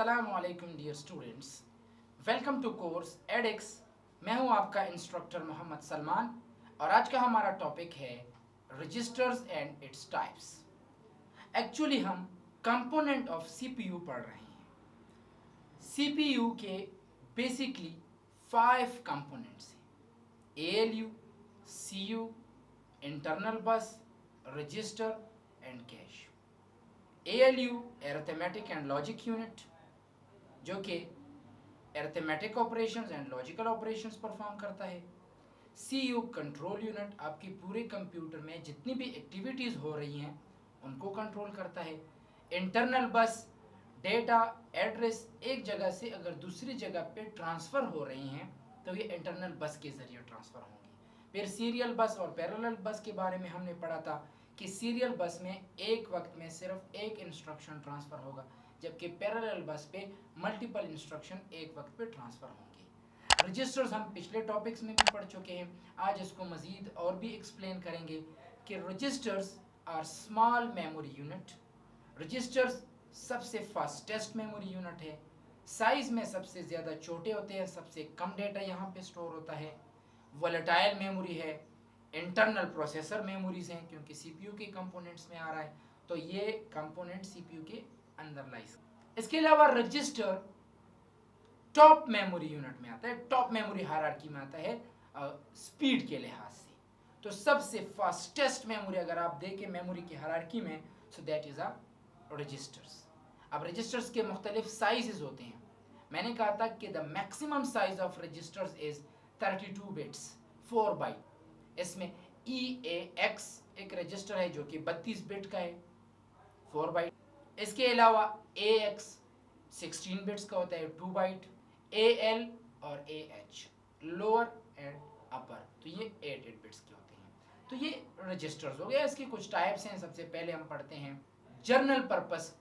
अस्सलामुअलैकुम dear students, welcome to course edX. मैं हूं आपका इंस्ट्रक्टर मोहम्मद सलमान और आज का हमारा टॉपिक है registers and its types. Actually हम कंपोनेंट ऑफ सीपीयू पढ़ रहे हैं। सीपीयू के बेसिकली 5 कंपोनेंट्स हैं: ALU, CU, internal bus, register and cache. ALU arithmetic and logic unit जो कि arithmetic operations and logical operations perform करता है। CU कंट्रोल यूनिट आपकी पूरे कंप्यूटर में जितनी भी एक्टिविटीज़ हो रही हैं उनको कंट्रोल करता है। इंटरनल बस डेटा एड्रेस एक जगह से अगर दूसरी जगह पे ट्रांसफ़र हो रही हैं तो ये इंटरनल बस के ज़रिए ट्रांसफ़र होंगी। फिर सीरियल बस और पैरेलल बस के बारे में हमने पढ़ा था कि सीरियल बस में एक वक्त में सिर्फ एक इंस्ट्रक्शन ट्रांसफ़र होगा, जबकि पैरेलल बस पे मल्टीपल इंस्ट्रक्शन एक वक्त पे ट्रांसफ़र होंगे। रजिस्टर्स हम पिछले टॉपिक्स में भी पढ़ चुके हैं, आज इसको मज़ीद और भी एक्सप्लेन करेंगे कि registers are small memory unit. Registers सबसे फास्टेस्ट मेमोरी यूनिट है, साइज़ में सबसे ज़्यादा छोटे होते हैं, सबसे कम डेटा यहाँ पे स्टोर होता है। वोलेटाइल मेमोरी है, इंटरनल प्रोसेसर मेमोरीज हैं क्योंकि सीपीयू के कंपोनेंट्स में आ रहा है, तो ये कंपोनेंट सीपीयू के अंदर लाइज। इसके अलावा रजिस्टर टॉप मेमोरी यूनिट में आता है, टॉप मेमोरी हायरार्की में आता है स्पीड के लिहाज से। तो सबसे फास्टेस्ट मेमोरी अगर आप देखें मेमोरी की हायरार्की में, so that is a registers. अब रजिस्टर्स के मुख्तलिफ साइजेस होते हैं। मैंने कहा था कि the maximum size of registers is 32 bits 4 byte. इसमें EAX एक रजिस्टर है जो कि 32 बिट का है, 4 बाइट। इसके अलावा AX 16 बिट्स का होता है, 2 बाइट। AL और AH लोअर एंड अपर, तो ये 8 बिट्स के होते हैं। तो ये रजिस्टर्स हो गया। इसके कुछ टाइप्स हैं। सबसे पहले हम पढ़ते हैं जनरल पर्पस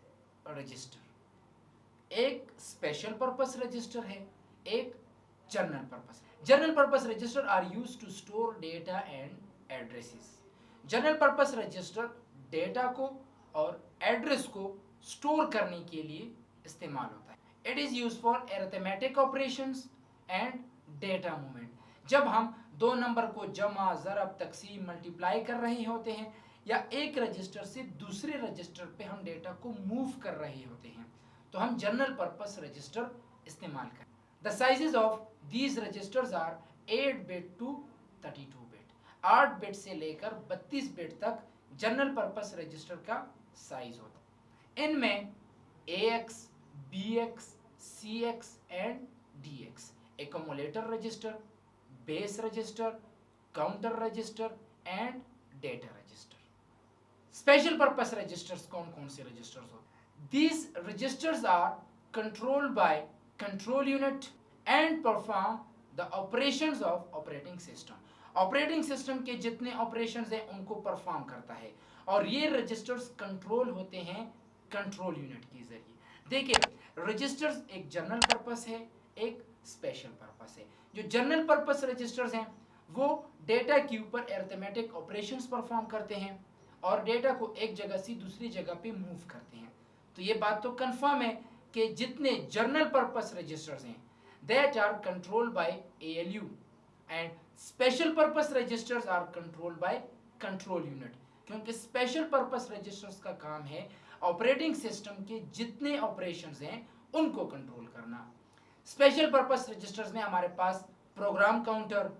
रजिस्टर। एक स्पेशल पर्पस रजिस्टर है, एक general purpose. General purpose register are used to store data and addresses. General purpose register data को और एड्रेस को स्टोर करने के लिए इस्तेमाल होता है। It is used for arithmetic operations and data movement. जब हम दो नंबर को जमा, ज़रब, तकसीम, मल्टीप्लाई कर रहे होते हैं या एक रजिस्टर से दूसरे रजिस्टर पे हम डेटा को मूव कर रहे होते हैं, तो हम जनरल पर्पस रजिस्टर इस्तेमाल करें। The sizes of these registers are 8 bit to 32 bit। 8 bit से लेकर 32 बिट तक जनरल पर्पस रजिस्टर का साइज होता है। इनमें AX, BX, CX and DX accumulator register, base register, counter register and data register. Special purpose registers कौन कौन से रजिस्टर्स होते हैं? These registers are controlled by control unit and perform the operations of operating system। Operating system के जितने operations हैं उनको perform करता है और ये रजिस्टर्स कंट्रोल होते हैं कंट्रोल यूनिट के जरिए। देखिए, रजिस्टर्स एक जनरल पर्पस है, एक स्पेशल पर्पस है। जो जनरल पर्पस रजिस्टर्स हैं वो डेटा के ऊपर अरिथमेटिक ऑपरेशंस परफॉर्म करते हैं और डेटा को एक जगह से दूसरी जगह पे मूव करते हैं। तो ये बात तो कंफर्म है कि जितने जनरल पर्पस रजिस्टर्स हैं that are controlled by ALU and special purpose registers are controlled by control unit, क्योंकि स्पेशल पर्पस रजिस्टर्स का काम है ऑपरेटिंग सिस्टम के जितने ऑपरेशंस हैं उनको कंट्रोल करना। स्पेशल पर्पस रजिस्टर्स में हमारे पास program counter,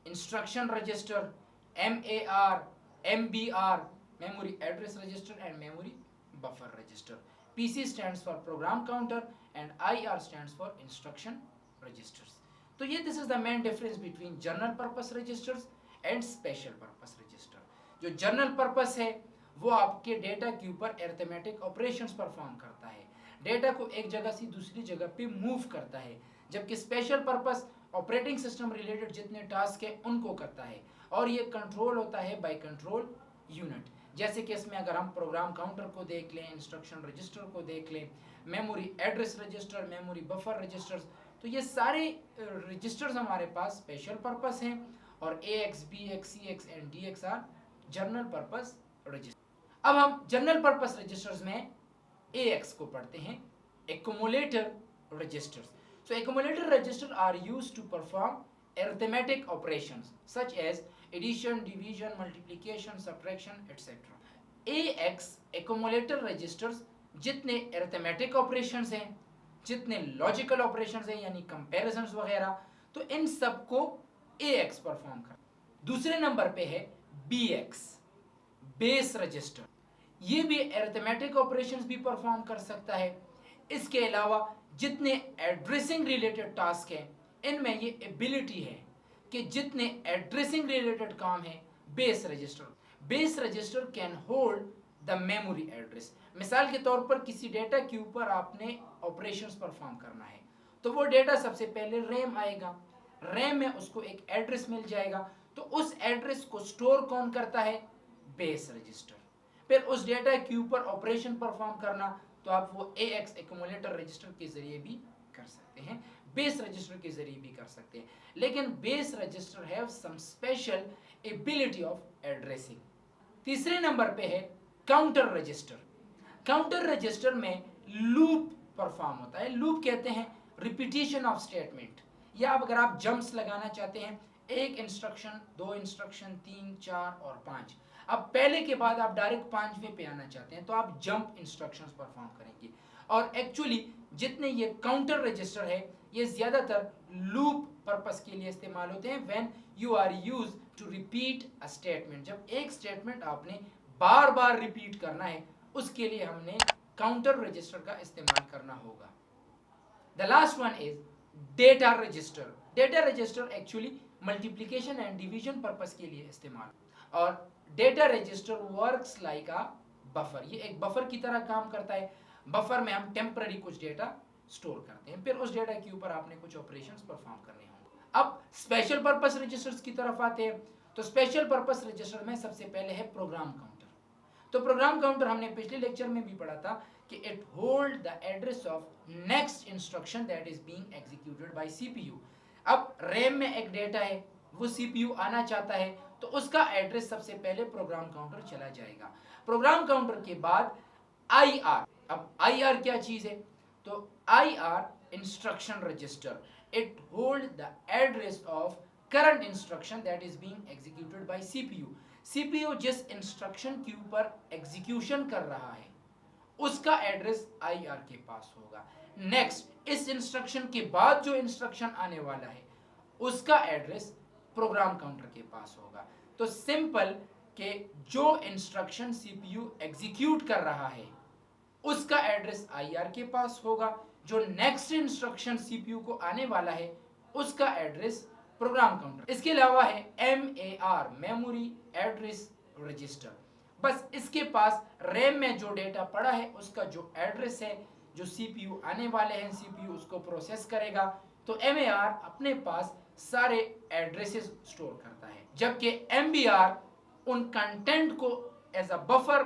instruction register, MAR, MBR memory address register and memory buffer register. PC stands for program counter and IR stands for instruction registers। तो ये this is the main difference between general purpose registers and special purpose register. जो general purpose है वो आपके data के ऊपर arithmetic operations perform करता है, डेटा को एक जगह से दूसरी जगह पे मूव करता है, जबकि special purpose operating system related जितने टास्क है उनको करता है और ये कंट्रोल होता है बाय कंट्रोल यूनिट। जैसे कि इसमें अगर हम प्रोग्राम काउंटर को देख लें, इंस्ट्रक्शन रजिस्टर को देख लें, memory address register, memory buffer registers, तो ये सारे रजिस्टर्स हमारे पास स्पेशल पर्पस हैं और AX, BX, CX and DX are general purpose register. अब हम जनरल पर्पस रजिस्टर्स में AX को पढ़ते हैं, accumulator registers. So accumulator registers are used to perform arithmetic operations such as addition, division, multiplication, subtraction, etc. AX accumulator registers जितने arithmetic operations हैं, जितने logical operations हैं यानी कंपैरिजंस वगैरह, तो इन सबको AX परफॉर्म कर। दूसरे नंबर पे है BX बेस रजिस्टर, ये भी अरिथमेटिक ऑपरेशंस भी परफॉर्म कर सकता है। इसके अलावा जितने एड्रेसिंग रिलेटेड टास्क हैं इनमें ये एबिलिटी है कि जितने एड्रेसिंग रिलेटेड काम है base register can hold the memory address. मिसाल के तौर पर किसी डेटा के ऊपर आपने ऑपरेशंस परफॉर्म करना है तो वो डेटा सबसे पहले रैम आएगा, रैम में उसको एक एड्रेस मिल जाएगा, तो उस एड्रेस को स्टोर कौन करता है? Base register. फिर उस डेटा के ऊपर ऑपरेशन परफॉर्म करना तो आप वो AX एक्यूमुलेटर रजिस्टर के जरिए भी कर सकते हैं, बेस रजिस्टर के जरिए भी कर सकते हैं, लेकिन base register have some special ability of addressing. तीसरे नंबर पे है काउंटर रजिस्टर। काउंटर रजिस्टर में लूप परफॉर्म होता है। लूप कहते हैं रिपीटिशन ऑफ स्टेटमेंट, या अगर आप जंप्स लगाना चाहते हैं, एक इंस्ट्रक्शन, दो इंस्ट्रक्शन, 3, 4 और 5, अब पहले के बाद आप डायरेक्ट 5वें पे आना चाहते हैं तो आप जंप इंस्ट्रक्शंस परफॉर्म करेंगे। और एक्चुअली जितने ये काउंटर रजिस्टर है ये ज्यादातर लूप पर्पस के लिए इस्तेमाल होते हैं। When you are use to repeat a statement, जब एक स्टेटमेंट आपने बार बार रिपीट करना है उसके लिए हमने काउंटर रजिस्टर का इस्तेमाल करना होगा। The last one is data register. Data register actually multiplication and division purpose के लिए इस्तेमाल, और data register works like a buffer. ये एक बफर की तरह काम करता है। बफर में हम टेम्पररी कुछ डेटा स्टोर करते हैं, फिर उस डेटा के ऊपर आपने कुछ ऑपरेशंस परफॉर्म करने होंगे। अब स्पेशल पर्पस रजिस्टर्स की तरफ आते हैं, तो स्पेशल पर्पस रजिस्टर में सबसे पहले है प्रोग्राम काउंटर। तो प्रोग्राम काउंटर हमने पिछले लेक्चर में भी पढ़ा था कि it hold the address of next instruction that is being executed by CPU. अब रैम में एक डेटा है, वो सीपीयू आना चाहता है तो उसका एड्रेस सबसे पहले प्रोग्राम काउंटर चला जाएगा। प्रोग्राम काउंटर के बाद आईआर। अब आईआर क्या चीज है? तो IR instruction register, it hold the address of current instruction that is being executed by CPU. CPU जिस इंस्ट्रक्शन के ऊपर एग्जीक्यूशन कर रहा है उसका एड्रेस आईआर के पास होगा। नेक्स्ट, इस इंस्ट्रक्शन के बाद जो इंस्ट्रक्शन आने वाला है उसका एड्रेस प्रोग्राम काउंटर के पास होगा। तो सिंपल कि जो इंस्ट्रक्शन सीपीयू एग्जीक्यूट कर रहा है उसका एड्रेस आईआर के पास होगा, जो नेक्स्ट इंस्ट्रक्शन सीपीयू को आने वाला है उसका एड्रेस प्रोग्राम काउंटर। इसके अलावा है MAR मेमोरी एड्रेस रजिस्टर। बस इसके पास रैम में जो डेटा पड़ा है उसका जो एड्रेस है, जो सीपीयू आने वाले हैं, सीपीयू उसको प्रोसेस करेगा, तो MAR अपने पास सारे एड्रेसेस स्टोर करता है, जबकि MBR उन कंटेंट को एज अ बफर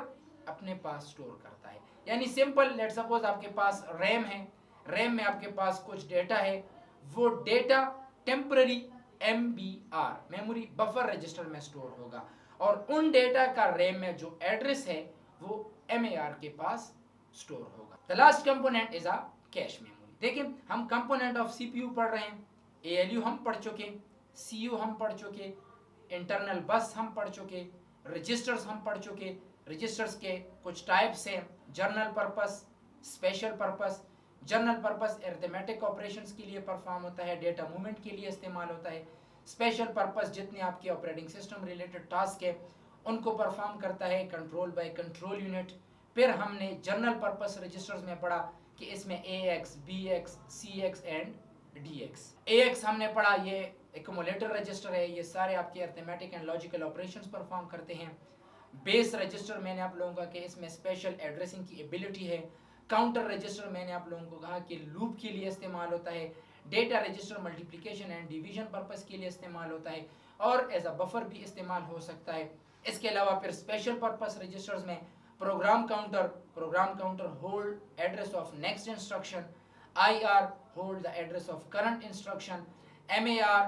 अपने पास स्टोर करता है। यानी सिंपल, लेट सपोज आपके पास रैम है, रैम में आपके पास कुछ डेटा है, वो data temporary MBR memory buffer register में स्टोर होगा, और उन डेटा का रैम में जो एड्रेस है वो MAR के पास स्टोर होगा। The last component is a cache memory. देखिए, हम कंपोनेंट ऑफ सीपीयू पढ़ रहे हैं, ALU हम पढ़ चुके, CU हम पढ़ चुके, इंटरनल बस हम पढ़ चुके, रजिस्टर्स हम पढ़ चुके। रजिस्टर्स के कुछ टाइप्स हैं, journal purpose, special purpose. Journal purpose arithmetic operations के लिए परफॉर्म होता है, डेटा मूवमेंट के लिए इस्तेमाल होता है। स्पेशल पर्पस जितने आपके ऑपरेटिंग सिस्टम रिलेटेड टास्क है उनको परफॉर्म करता है, कंट्रोल बाय कंट्रोल यूनिट। फिर हमने जर्नल पर्पस रजिस्टर्स में पढ़ा कि इसमें AX, BX, CX and DX। AX हमने पढ़ा, ये एक्यूमुलेटर रजिस्टर है, ये सारे आपके arithmetic and logical operations perform करते हैं। बेस रजिस्टर मैंने आप लोगों का कि इसमें स्पेशल एड्रेसिंग की एबिलिटी है। काउंटर रजिस्टर मैंने आप लोगों को कहा कि लूप के लिए इस्तेमाल होता है। Data register multiplication and division purpose के लिए इस्तेमाल होता है, और एज अ बफर भी इस्तेमाल हो सकता है। इसके अलावा फिर स्पेशल पर्पस रजिस्टर्स में program counter hold address of next instruction, IR hold the address of current instruction, MAR,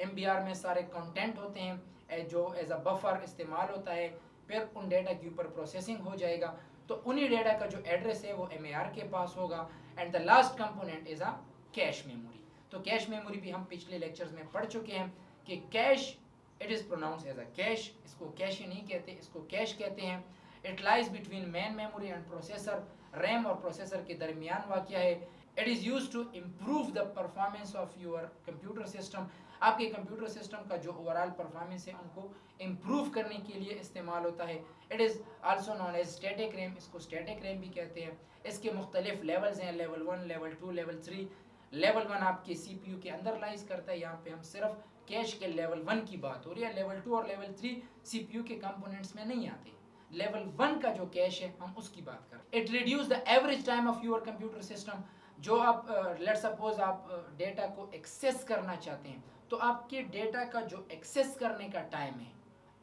MBR में सारे कंटेंट होते हैं जो एज अ बफर इस्तेमाल होता है, फिर उन डेटा के ऊपर प्रोसेसिंग हो जाएगा। तो उन्हीं डेटा का जो एड्रेस है वो MAR के पास होगा। And the last component is a cache memory. तो कैश मेमोरी भी हम पिछले लेक्चर्स में पढ़ चुके हैं कि cache, it is pronounce as a cache, इसको कैश ही नहीं कहते, इसको कैश कहते हैं। It lies between main memory and processor, RAM और प्रोसेसर के दरमियान वाक़या है। It is use to improve the performance of your computer system. आपके कंप्यूटर सिस्टम का जो ओवरऑल परफॉर्मेंस है उनको इम्प्रूव करने के लिए इस्तेमाल होता है। It is also known as static RAM, इसको स्टैटिक रैम भी कहते हैं। इसके मुख्तलिफ लेवल्स हैं, लेवल 1, लेवल 2, लेवल 3। लेवल 1 आपके CPU के अंदर लाइज करता है, यहाँ पे हम सिर्फ कैश के लेवल 1 की बात हो रही है। लेवल 2 और लेवल 3 CPU के कंपोनेंट्स में नहीं आते। लेवल 1 का जो कैश है हम उसकी बात कर रहे हैं। It reduce the average time of your computer system. जो आप लेट्स सपोज आप डेटा को एक्सेस करना चाहते हैं, तो आपके डेटा का जो एक्सेस करने का टाइम है,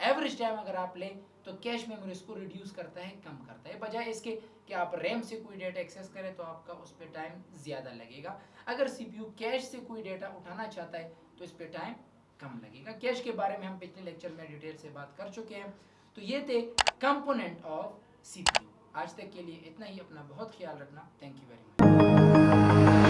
एवरेज टाइम अगर आप लें तो कैश मेमोरी इसको रिड्यूस करता है, कम करता है, बजाय इसके कि आप रैम से कोई डेटा एक्सेस करें तो आपका उस पर टाइम ज़्यादा लगेगा। अगर CPU कैश से कोई डेटा उठाना चाहता है तो इस पर टाइम कम लगेगा। कैश के बारे में हम पिछले लेक्चर में डिटेल से बात कर चुके हैं। तो ये थे कंपोनेंट ऑफ CPU। आज तक के लिए इतना ही। अपना बहुत ख्याल रखना। Thank you very much.